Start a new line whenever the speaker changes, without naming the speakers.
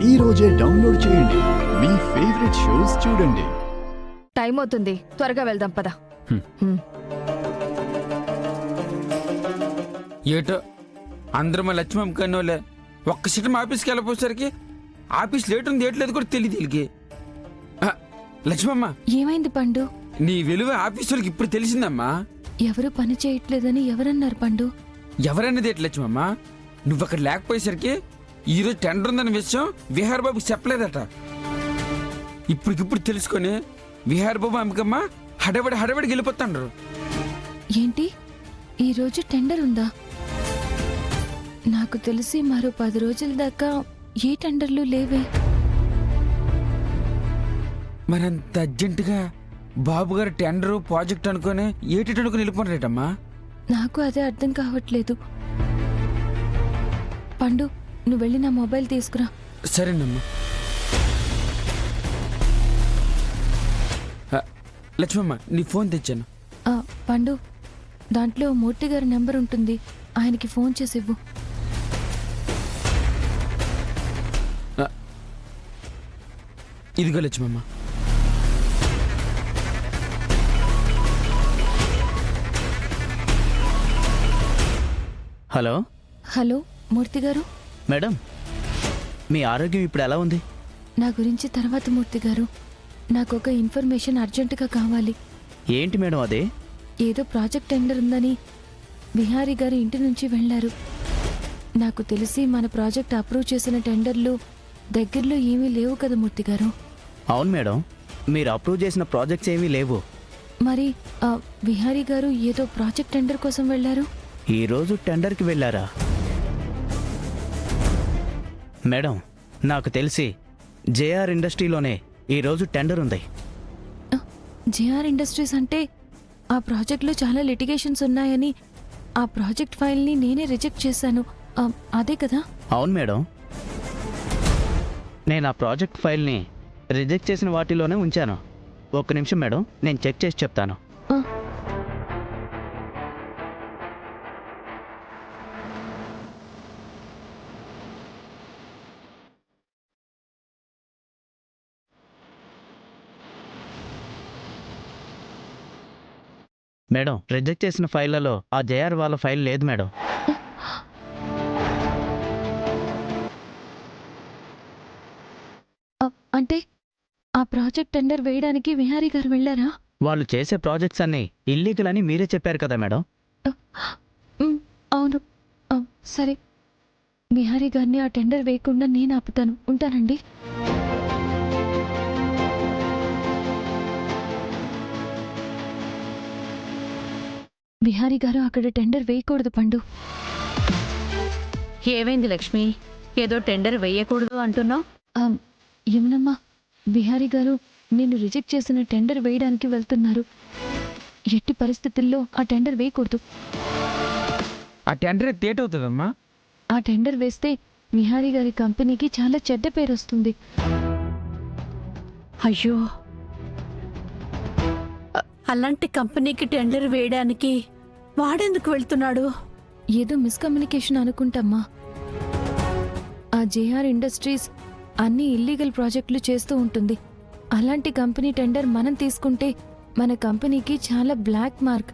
ఈ రోజే డౌన్లోడ్ చేయండి. మీ ఫేవరెట్ షోస్ చూడండి.
టైం అవుతుంది, త్వరగా వెళ్దాం పద.
ఏటో అందరూ మా లక్ష్మమ్మ కన్నోలే ఒక్క సిటం ఆఫీస్కి వెళ్ళిపోసరికి ఆఫీస్ లేట్ ఉంది ఏట్లేదు కూడా తెలియదు వీళ్ళకి. లక్ష్మమ్మ,
ఏమైంది పండు?
నీ విలువ ఆఫీస్ వాళ్ళకి ఇప్పుడు తెలిసిందమ్మా.
ఎవరు పని చేయట్లేదని ఎవరన్నారు పండు?
ఎవరన్నది ఏంటి లక్ష్మమ్మ, నువ్వు అక్కడ లేకపోయేసరికి ఈరోజు టెండర్ ఉందన్న విషయం విహార్ బాబుకి చెప్పలేదట. ఇప్పటికిప్పుడు తెలుసుకొని విహార్ బాబు అమ్మకమ్మ హడబడికి వెళ్ళిపోతాండ్రు.
ఏంటి, ఈరోజు టెండర్ ఉందా? నాకు తెలిసి మరో 10 రోజుల దాకా ఏ టెండర్లు లేవే.
మరంత అర్జెంటుగా బాబు గారు టెండరు ప్రాజెక్ట్ అనుకుని ఏటి అనుకుని వెళ్ళిపోతారేటమ్మా?
నాకు అదే అర్థం కావట్లేదు. పండు, నువ్వు వెళ్ళి నా మొబైల్ తీసుకురా.
సరేనమ్మా. లక్ష్మమ్మ, నీ ఫోన్ తెచ్చాను.
పండు, దాంట్లో మూర్తి గారి నెంబర్ ఉంటుంది, ఆయనకి ఫోన్ చేసి ఇవ్వు.
ఇదిగో లక్ష్మమ్మ.
హలో
హలో మూర్తి గారు.
మేడం, మీ ఆరోగ్యం ఇప్పుడు ఎలా ఉంది?
నా గురించి తర్వాత మూర్తి గారు, నాకు ఒక ఇన్ఫర్మేషన్ అర్జెంటుగా కావాలి.
ఏంటి మేడం అదే?
ఏదో ప్రాజెక్ట్ టెండర్ ఉందని విహారీ గారు ఇంటి నుంచి వెళ్లారు. నాకు తెలిసి మన ప్రాజెక్ట్ అప్రూవ్ చేసిన టెండర్లు దగ్గరలో ఏమీ లేవు కదా మూర్తి గారు?
అవును మేడం, మీరు అప్రూవ్ చేసిన ప్రాజెక్ట్స్ ఏమీ లేవు.
మరి విహారీ గారు ఏదో ప్రాజెక్ట్ టెండర్ కోసం వెళ్లారు.
ఈరోజు టెండర్కి వెళ్ళారా? మేడం, నాకు తెలిసి జేఆర్ ఇండస్ట్రీలోనే ఈరోజు టెండర్ ఉంది.
జేఆర్ ఇండస్ట్రీస్ అంటే ఆ ప్రాజెక్ట్లో చాలా లిటిగేషన్స్ ఉన్నాయని ఆ ప్రాజెక్ట్ ఫైల్ని నేనే రిజెక్ట్ చేశాను, అదే కదా?
అవును మేడం, నేను ఆ ప్రాజెక్ట్ ఫైల్ని రిజెక్ట్ చేసిన వాటిలోనే ఉంచాను. ఒక్క నిమిషం మేడం, నేను చెక్ చేసి చెప్తాను. మేడం, రిజెక్ట్ చేసిన ఫైళ్లలో ఆ జేఆర్ వాళ్ళ ఫైల్ లేదు మేడం.
అంటే ఆ ప్రాజెక్ట్ టెండర్ వేయడానికి విహారీ గారు వెళ్ళారా?
వాళ్ళు చేసే ప్రాజెక్ట్స్ అన్నీ ఇల్లీగల్ అని మీరే చెప్పారు కదా మేడం.
అవును, సరే, విహారీ గారిని ఆ టెండర్ వేయకుండా నేను ఆపుతాను. ఉంటానండి. విహారీ గారు అక్కడ టెండర్ వేయకూడదు పండు.
ఏమైంది లక్ష్మి, ఏదో టెండర్ వేయకూడదు అంటున్నావు?
ఏమనమ్మా, విహారీ గారు నేను రిజెక్ట్ చేసిన టెండర్ వేయడానికి వెళ్తున్నారు. ఎట్టి పరిస్థితుల్లో ఆ టెండర్ వేయకూడదు.
ఆ టెండర్ తేటవుతుందమ్మా.
ఆ టెండర్ వేస్తే విహారీ గారి కంపెనీకి చాలా చెడ్డ పేరు వస్తుంది.
అయ్యో, అలాంటి కంపెనీకి టెండర్ వేయడానికి వాడెందుకు వెళ్తున్నాడు?
ఏదో మిస్కమ్యూనికేషన్ అనుకుంటమ్మా. ఆ జేఆర్ ఇండస్ట్రీస్ అన్ని ఇల్లీగల్ ప్రాజెక్టులు చేస్తూ ఉంటుంది. అలాంటి కంపెనీ టెండర్ మనం తీసుకుంటే మన కంపెనీకి చాలా బ్లాక్ మార్క్.